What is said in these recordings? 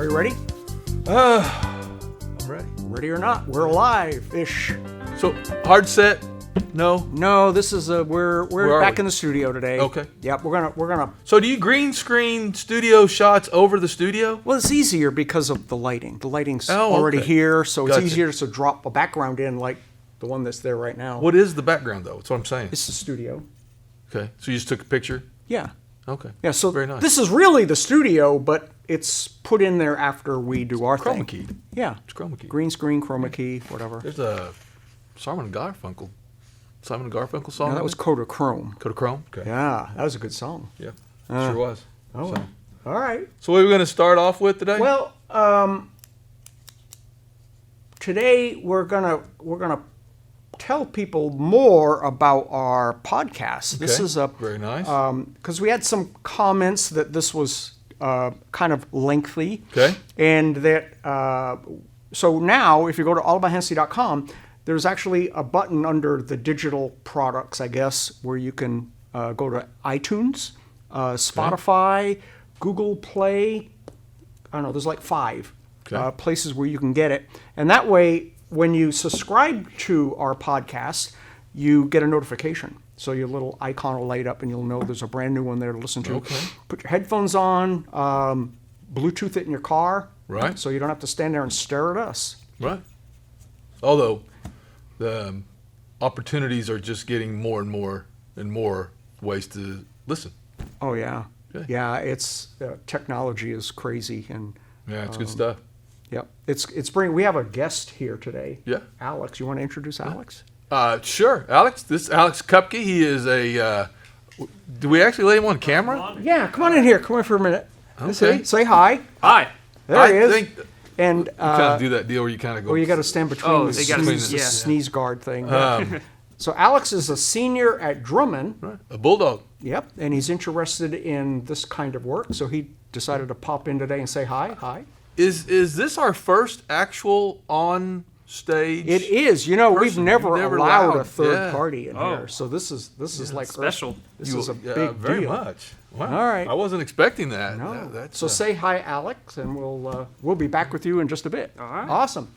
Are you ready? I'm ready. Ready or not, we're live-ish. So, hard set? No? No, this is we're back in the studio today. Okay. Yep, we're gonna. So, do you green screen studio shots over the studio? Well, it's easier because of the lighting. The lighting's okay. already here, so it's Gotcha. easier to drop a background in like the one that's there right now. What is the background, though? That's what I'm saying. It's the studio. Okay. So, you just took a picture? Yeah. Okay. Yeah, so Very nice. This is really the studio, but it's put in there after we do our Chroma thing. keyed. Yeah. It's chroma keyed. Green screen, chroma key, whatever. There's a Simon & Garfunkel song. No, that was Kodachrome. Kodachrome? Okay. Yeah, that was a good song. Yeah. Sure was. Oh, So, all right. what are we going to start off with today? Well, today we're gonna tell people more about our podcast. This Okay. is a Very nice. because we had some comments that this was kind of lengthy. Okay. And that so now if you go to allaboutHennessey.com, there's actually a button under the digital products, I guess, where you can go to iTunes, Spotify, Google Play. I don't know, there's like 5 places where you can get it. And that way, when you subscribe to our podcast, you get a notification. So your little icon will light up and you'll know there's a brand new one there to listen to. Okay. Put your headphones on, Bluetooth it in your car. Right. So you don't have to stand there and stare at us. Right. Although the opportunities are just getting more and more ways to listen. Oh, yeah. Okay. Yeah, it's technology is crazy. And Yeah, it's good stuff. yep, it's bringing. We have a guest here today. Yeah. Alex, you want to introduce Alex? Sure, Alex. This is Alex Kupke. He is a. Do we actually let him on camera? Yeah, come on in here. Come in for a minute. Okay. Say hi. Hi. There he is. think And you kind of do that deal where you kind of go. well, you got to stand between Oh, the they gotta sneeze, yeah. sneeze guard thing. So Alex is a senior at Drummond. Right. A bulldog. Yep, and he's interested in this kind of work, so he decided to pop in today and say hi. Hi. Is this our first actual on stage? It is. You know, we've person. never, We've never allowed a allowed- third yeah. party in Oh. here, so this is like special. This is a Yeah, big very deal. much. Wow. All right. I wasn't expecting that. No. That's, So say hi, Alex, and we'll be back with you in just a bit. All right. Awesome.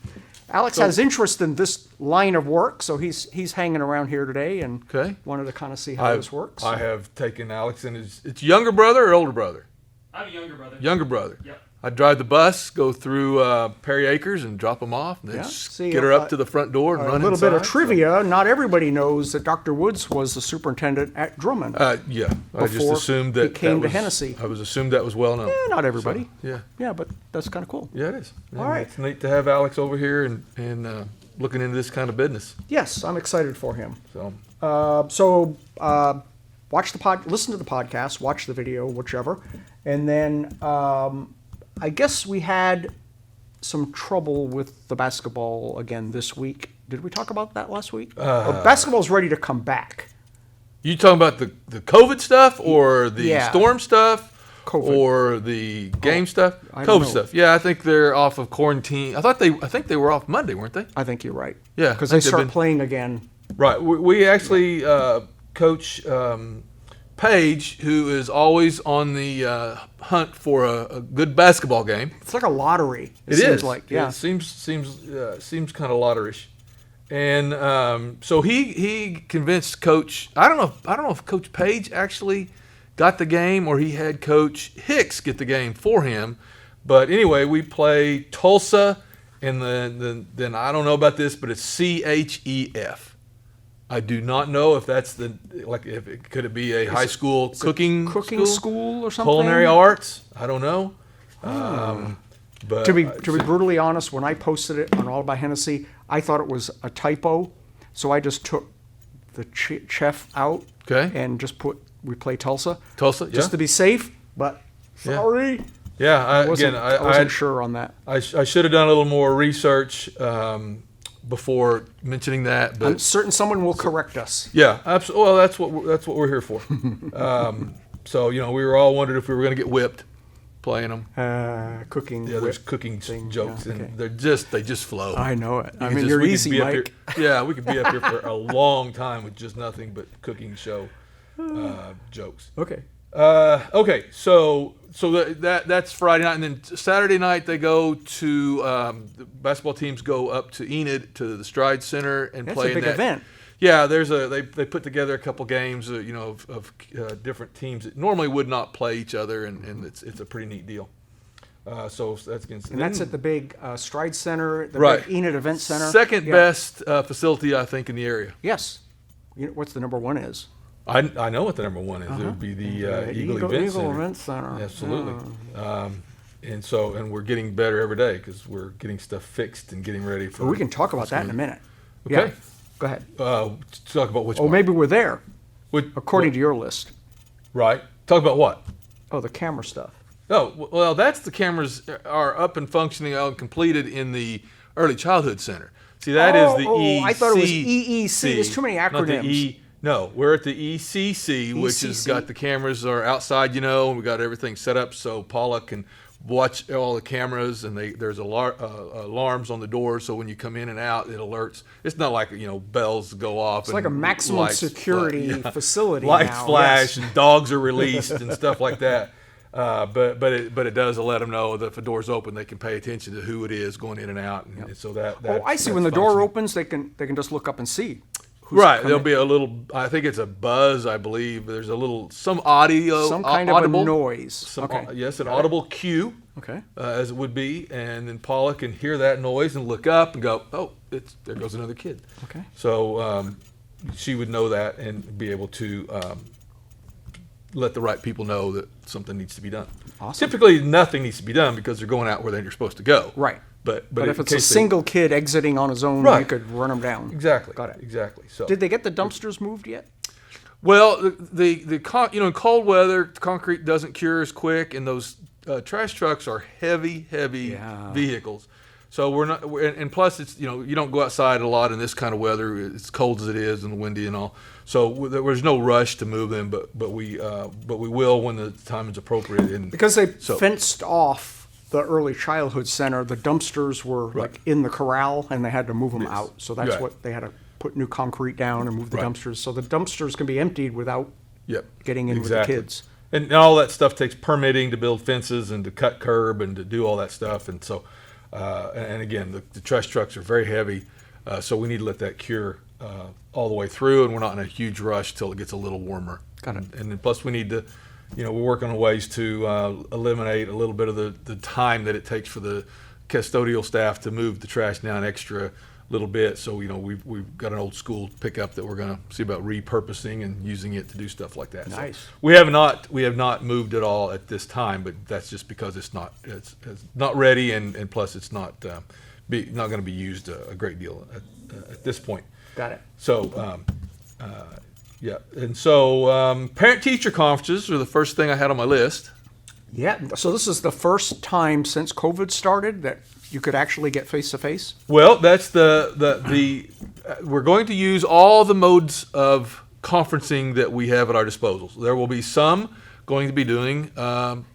Alex has interest in this line of work, so he's hanging around here today and Okay. wanted to kind of see how this works. I have taken Alex and his younger brother or older brother? I have a younger brother. Younger brother. Yep. I drive the bus, go through Perry Acres, and drop them off, and then Yeah. just See, get her up to the front door and a run little bit of inside, trivia. Not everybody knows that Dr. Woods was the superintendent at Drummond. Yeah, I just Before assumed he that came that to was, Hennessey. I was assumed that was well known. Not everybody. So, yeah, Yeah, but that's kind of cool. yeah, it is. All And right. It's neat to have Alex over here and looking into this kind of business. Yes, I'm excited for him. So Watch listen to the podcast, watch the video, whichever, and then I guess we had some trouble with the basketball again this week. Did we talk about that last week? Basketball's ready to come back. you talking about the COVID stuff or the Yeah. storm stuff? COVID. Or the game stuff? I don't COVID know. stuff. Yeah, I think they're off of quarantine. I think they were off Monday, weren't they? I think you're right. Yeah, because I they think they've start been- playing again. Right. We actually coach Paige, who is always on the hunt for a good basketball game. It's like a lottery. It seems is. like yeah. It seems kind of lotterish. And so he convinced Coach. I don't know if Coach Page actually got the game or he had Coach Hicks get the game for him. But anyway, we play Tulsa, and then I don't know about this, but it's CHEF. I do not know if that's could it be a high school cooking school or something. culinary arts? I don't know. But To be brutally honest, when I posted it on All About Hennessey, I thought it was a typo, so I just took the chef out Okay. and just put we play Tulsa Tulsa, just to be safe. But sorry, yeah. I wasn't sure on that. I should have done a little more research before mentioning that, but I'm certain someone will correct us. yeah, absolutely. Well, that's what we're here for. So we were all wondering if we were going to get whipped playing them. Cooking. Yeah, there's whip cooking thing. jokes, Yeah, okay. and they just flow. I know it. I You mean, can you're we could easy, be up Mike. here- yeah, we could be up here for a long time with just nothing but cooking show jokes. Okay. Okay, so So that's Friday night, and then Saturday night they go to the basketball teams go up to Enid to the Stride Center and That's play a big in that event. Yeah, they put together a couple games, of different teams that normally would not play each other, and it's a pretty neat deal. So that's against. And that's at the big Stride Center, the Right. big Enid Event Center. Second Yeah. best facility, I think, in the area. Yes. You know, what's the number one is? I know what the number one is. It would be the Eagle Event Center. Event Center. Absolutely. And we're getting better every day because we're getting stuff fixed and getting ready for. Well, we can talk about that in a minute. Okay. Yeah. Go ahead. Talk about which Oh, one? maybe we're there, Which, according to your list. Right. Talk about what? Oh, the camera stuff. Oh, well, that's the cameras are up and functioning and completed in the Early Childhood Center. See, that is the ECC. I thought it was EEC. There's too many Not the acronyms. No, we're at the ECC, which has ECC. got the cameras are outside, and we got everything set up so Paula can watch all the cameras, and there's alarms on the door, so when you come in and out, it alerts. It's not like bells go off. It's like a maximum security facility Lights now. flash Yes. and dogs are released and stuff like that. But it does let them know that if a door's open, they can pay attention to who it is going in and out, and so that. Oh, I see. When the door opens, they can just look up and see. Who's Right, coming. there'll be a little. I think it's a buzz. I believe there's some audio, Some kind audible, of a noise. Okay. Yes, an Got it. audible cue. Okay. As it would be, and then Paula can hear that noise and look up and go, "Oh, there goes another kid." Okay. So she would know that and be able to let the right people know that something needs to be done. Awesome. Typically, nothing needs to be done because they're going out where they're supposed to go. Right. But if in it's a case they- single kid exiting on his own, Right. you could run him down. exactly, Got it. exactly. So Did they get the dumpsters moved yet? Well, in cold weather, concrete doesn't cure as quick, and those trash trucks are heavy Yeah. vehicles. So we're not, and plus it's you don't go outside a lot in this kind of weather. It's cold as it is and windy and all. So there's no rush to move them, but we will when the time is appropriate. And Because they so- fenced off the early childhood center, the dumpsters were like in the corral, and they had to move them out. So that's Right. what they had to put new concrete down and move the Right. dumpsters. So the dumpsters can be emptied without Yep. getting in Exactly. with the kids. And all that stuff takes permitting to build fences and to cut curb and to do all that stuff. And so, and again, the trash trucks are very heavy, so we need to let that cure all the way through, and we're not in a huge rush till it gets a little warmer. Got it. And then plus we need to, we're working on ways to eliminate a little bit of the time that it takes for the custodial staff to move the trash down extra little bit. So we've got an old school pickup that we're going to see about repurposing and using it to do stuff like that. Nice. So we have not moved at all at this time, but that's just because it's not ready, and plus it's not going to be used a great deal at this point. Got it. So yeah, and so parent-teacher conferences are the first thing I had on my list. Yeah. So this is the first time since COVID started that you could actually get face-to-face? Well, that's we're going to use all the modes of conferencing that we have at our disposal. So there will be some going to be doing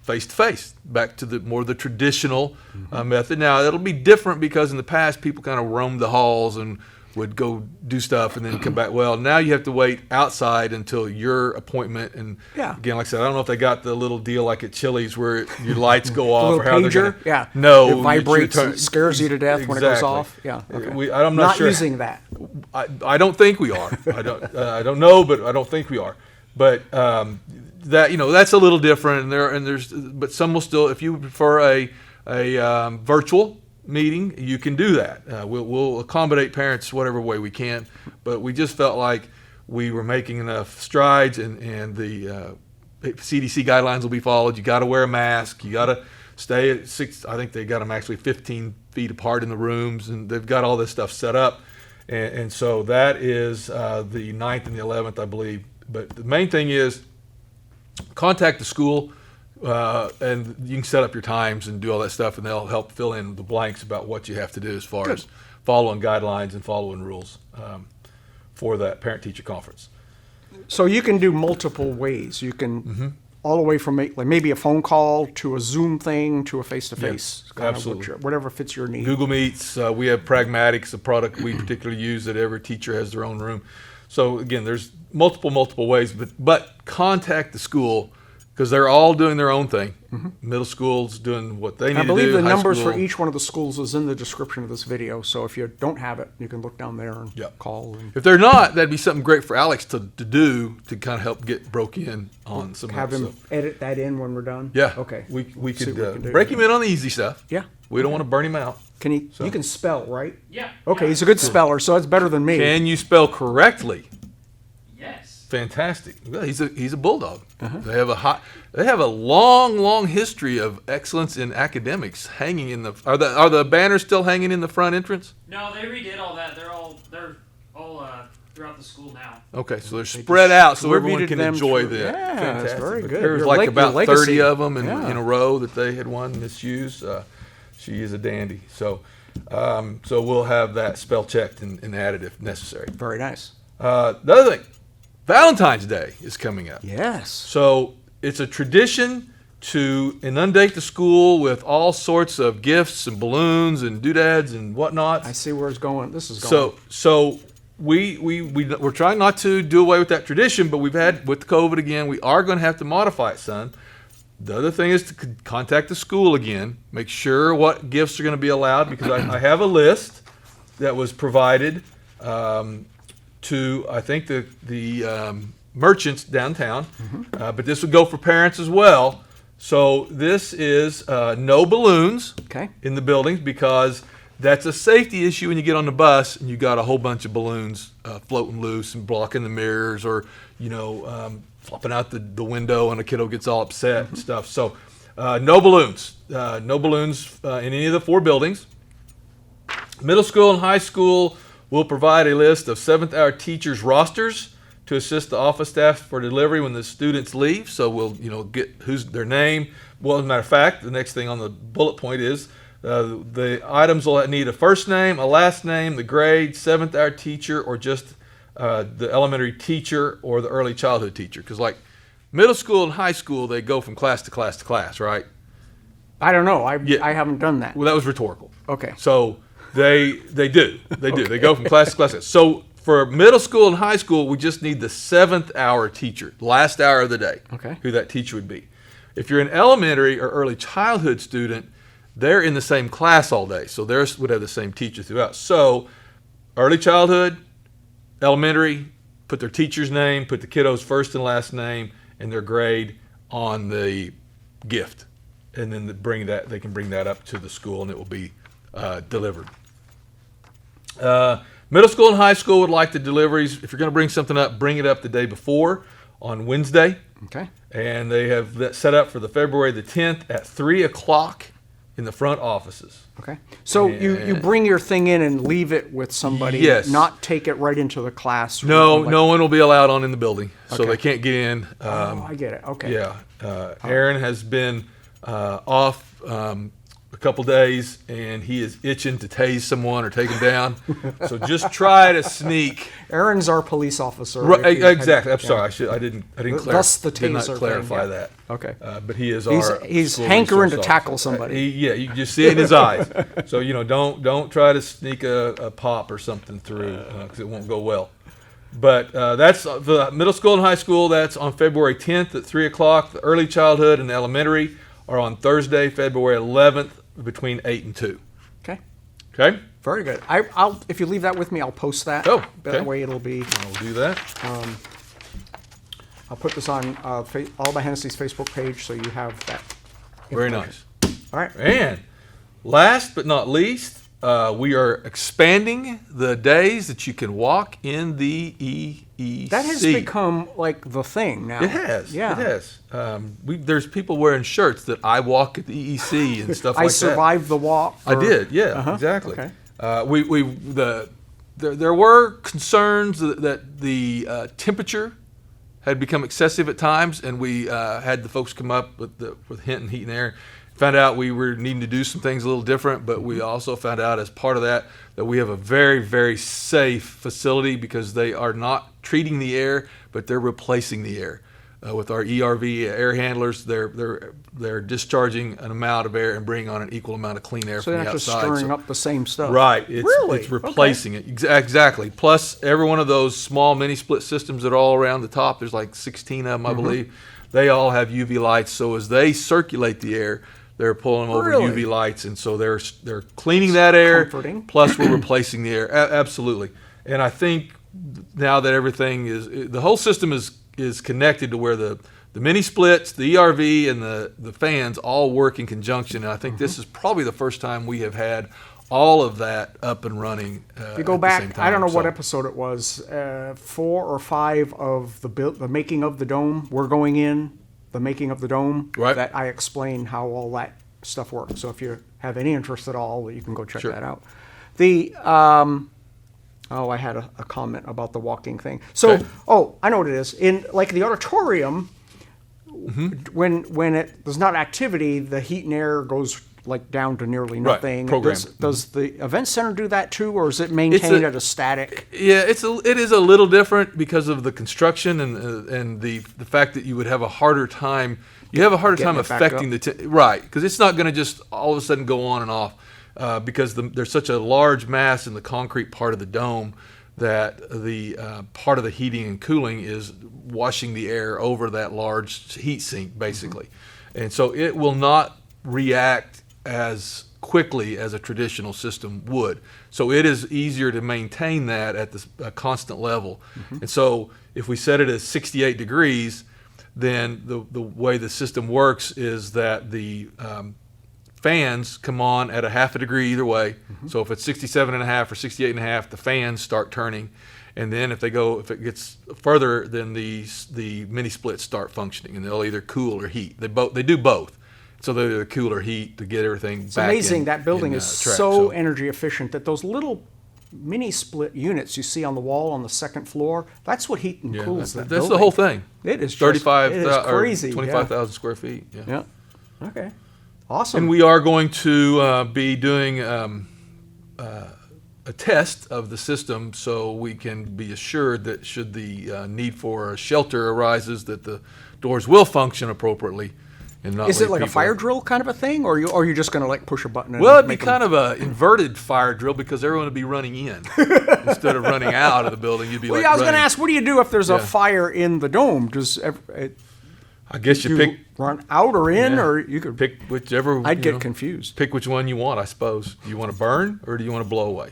face-to-face, back to the traditional method. Now, it'll be different because in the past, people kind of roamed the halls and would go do stuff and then come back. Well, now you have to wait outside until your appointment. And Yeah. again, like I said, I don't know if they got the little deal like at Chili's where your lights go off little or how they're pager? going to. Yeah. No. It vibrates and scares you to death when it goes Exactly. off? Yeah, okay. I'm not sure. using that. I don't think we are. I don't know, but I don't think we are. But that's a little different, but some will still. If you prefer a virtual meeting, you can do that. We'll accommodate parents whatever way we can, but we just felt like we were making enough strides, and the CDC guidelines will be followed. You got to wear a mask. You got to stay at 6. I think they got them actually 15 feet apart in the rooms, and they've got all this stuff set up. And so that is the 9th and the 11th, I believe. But the main thing is contact the school, and you can set up your times and do all that stuff, and they'll help fill in the blanks about what you have to do as far as following guidelines and following rules for that parent-teacher conference. So you can do multiple ways. You can all the way from maybe a phone call to a Zoom thing to a face-to-face. Yes, kind of absolutely. whatever fits your need. Google Meets, we have Pragmatics, a product we particularly use that every teacher has their own room. So again, there's multiple ways, but contact the school, because they're all doing their own thing. Middle school's doing what they need to do. I believe the high numbers school, for each one of the schools is in the description of this video. So if you don't have it, you can look down there and call. And if they're not, that'd be something great for Alex to do to kind of help get broke in on some have of him that stuff. edit that in when we're done. Yeah. Okay. We See what we could can do. break him in on the easy stuff. Yeah. We don't want to burn him out. Can he? You can spell, right? Yeah. Okay, yeah. he's a good speller, so that's better than me. Can you spell correctly? Yes. Fantastic. Well, he's a bulldog. They have a long history of excellence in academics hanging in the. Are the banners still hanging in the front entrance? No, they redid all that. They're all throughout the school now. Okay, so they're spread out so everyone distributed can them enjoy through- them. Yeah, Fantastic. that's very good. There was Your like leg- about your 30 legacy. of them in Yeah. a row that they had won Miss Hughes. She is a dandy. So we'll have that spell checked and added if necessary. Very nice. The other thing, Valentine's Day is coming up. Yes. So it's a tradition to inundate the school with all sorts of gifts and balloons and doodads and whatnot. I see where it's going. This is going. So we're trying not to do away with that tradition, but we've had with COVID again, we are going to have to modify it, son. The other thing is to contact the school again, make sure what gifts are going to be allowed, because I have a list that was provided to I think the merchants downtown, but this would go for parents as well. So this is no balloons Okay. in the buildings, because that's a safety issue when you get on the bus and you got a whole bunch of balloons floating loose and blocking the mirrors, or flopping out the window and a kiddo gets all upset and stuff. So no balloons in any of the 4 buildings. Middle school and high school will provide a list of 7th hour teachers rosters to assist the office staff for delivery when the students leave. So we'll get who's their name. Well, as a matter of fact, the next thing on the bullet point is the items will need a first name, a last name, the grade, 7th hour teacher, or just the elementary teacher or the early childhood teacher. Because like middle school and high school, they go from class to class to class, right? I don't know. I Yeah. haven't done that. Well, that was rhetorical. Okay. So they do. They go from class to class. So for middle school and high school, we just need the 7th hour teacher, last hour of the day, Okay. who that teacher would be. If you're an elementary or early childhood student, they're in the same class all day. So theirs would have the same teacher throughout. So early childhood, elementary, put their teacher's name, put the kiddo's first and last name and their grade on the gift. And then they can bring that up to the school and it will be delivered. Middle school and high school would like the deliveries. If you're going to bring something up, bring it up the day before on Wednesday. Okay. And they have that set up for the February the 10th at 3 o'clock in the front offices. Okay. So you bring your thing in and leave it with somebody. Yes. Not take it right into the class. No one will be allowed on in the building, so Okay. they can't get in. I get it. Okay. Yeah. Aaron has been off a couple days, and he is itching to tase someone or take him down. So just try to sneak. Aaron's our police officer. Right, if you exactly. I'm yeah. sorry. I didn't Thus the did not taser clarify thing, yeah. that. Okay. But he is He's school hankering to resource tackle officer. somebody. You can just see it in his eyes. So don't try to sneak a pop or something through, because it won't go well. But that's the middle school and high school. That's on February 10th at 3 o'clock. The early childhood and elementary are on Thursday, February 11th, between 8 and 2. Okay. Okay? Very good. I'll if you leave that with me, I'll post that. Oh, That okay. way it'll be. I'll do that. I'll put this on All About Hennessey's Facebook page, so you have that. Very information. nice. All right. And last but not least, we are expanding the days that you can walk in the EEC. That has become like the thing now. It has. Yeah. It has. There's people wearing shirts that I walk at the EEC and stuff like I that. survived the walk. I did. Yeah. Exactly. Okay. There were concerns that the temperature had become excessive at times, and we had the folks come up with Hinton Heat and Air. Found out we were needing to do some things a little different, but we also found out as part of that we have a very, very safe facility, because they are not treating the air, but they're replacing the air. With our ERV air handlers, they're discharging an amount of air and bringing on an equal amount of clean air So from they're the not just outside. stirring up the same stuff. Right. Really? It's replacing it. Exactly. Plus, every one of those small mini split systems that are all around the top, there's like 16 of them, I believe. they all have UV lights. So as they circulate the air, they're pulling them over Really? UV lights, and so they're cleaning that air. Comforting. Plus, we're replacing the air. Absolutely. And I think now that everything the whole system is connected to where the mini splits, the ERV, and the fans all work in conjunction. And I think this is probably the first time we have had all of that up and running. If you go at the back, same time. I don't know what So- episode it was, 4 or 5 of the making of the dome. We're going in the making of the dome. Right. That I explain how all that stuff works. So if you have any interest at all, you can go check Sure. that out. The I had a comment about the walking thing. So Okay. I know what it is. In like the auditorium, when there's not activity, the heat and air goes like down to nearly nothing. programmed. Does the event center do that too, or is it maintained at a static? Yeah, it is a little different because of the construction and the fact that you would have a harder time. You have a harder Getting time it back affecting right, because it's not going to just all of a sudden go on and off because there's such a large mass in the concrete part of the dome that the part of the heating and cooling is washing the air over that large heat sink basically, and so it will not react as quickly as a traditional system would. So it is easier to maintain that at the constant level. And so if we set it at 68 degrees, then the way the system works is that the fans come on at a half a degree either way. So if it's 67.5 or 68.5, the fans start turning. And then if it gets further, then the mini splits start functioning, and they'll either cool or heat. They do both. So they either cool or heat to get everything It's back amazing in, that building in, is track. so energy efficient that those little mini split units you see on the wall on the second floor, that's what heat and Yeah, cools that's that the whole thing. It is just- 35 it is or crazy. 25,000 square feet. Yeah. Yeah. Okay. Awesome. And we are going to be doing a test of the system so we can be assured that should the need for a shelter arises, that the doors will function appropriatly and not is it leave like a people- fire drill kind of a thing, or are you just going to like push a button? And Well, it'd be make 'em- kind of an inverted fire drill because everyone would be running in instead of running out of the building. You'd be Well, like yeah, I was going to running. ask, what do you do if there's a Yeah. fire in the dome? Does I guess you pick run out or in, Yeah. or you could pick whichever. I'd you get know, confused. Pick which one you want, I suppose. Do you want to burn or do you want to blow away?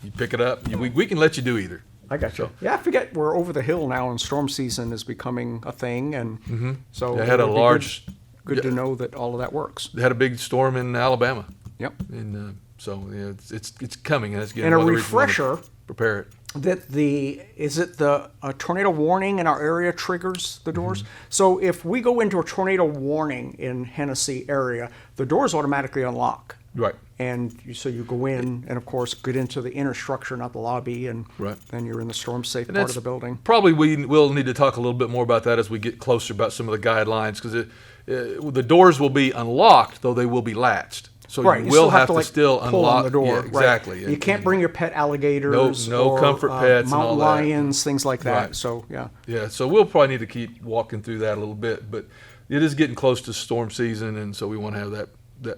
You pick it up. We can let you do either. I got you. Yeah, I forget we're over the hill now, and storm season is becoming a thing, and so They had it a would be large. Good to know that all of that works. They had a big storm in Alabama, Yep. and so yeah, it's coming, and it's getting And a another reason why to refresher prepare it. that is it the tornado warning in our area triggers the doors? So if we go into a tornado warning in Hennessey area, the doors automatically unlock. Right. And so you go in and, of course, get into the inner structure, not the lobby, and Right. then you're in the storm-safe And part of that's the building. Probably we'll need to talk a little bit more about that as we get closer about some of the guidelines, because the doors will be unlocked, though they will be latched. So Right, you you will still have have to, to like, still pull unlock on the door. Yeah, right. exactly. You And- can't and- bring your pet alligators, No or, comfort pets and mountain all that. lions, things like that. Right. So yeah, Yeah, so we'll probably need to keep walking through that a little bit, but it is getting close to storm season, and so we want to have that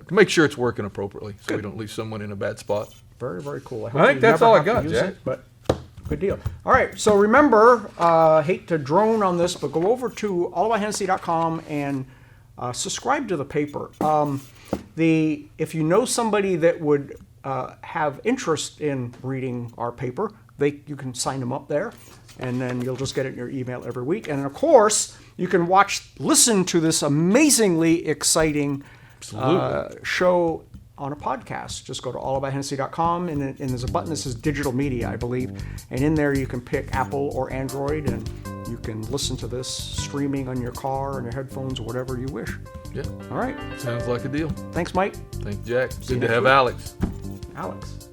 make sure it's working appropriately, so we don't leave someone in a bad spot. very, very cool. I think you that's never all I have to got, use Jack. it, but good deal. All right, so remember, hate to drone on this, but go over to allaboutHennessey.com and subscribe to the paper. If you know somebody that would have interest in reading our paper, you can sign them up there, and then you'll just get it in your email every week. And of course, you can listen to this amazingly exciting show on a podcast. Just go to allaboutHennessey.com, and there's a button that says digital media, I believe. And in there you can pick Apple or Android, and you can listen to this streaming on your car, on your headphones, or whatever you wish. Yeah, All right. sounds like a deal. Thanks, Mike. Thank you, Jack. you Good to next have week. Alex. Alex.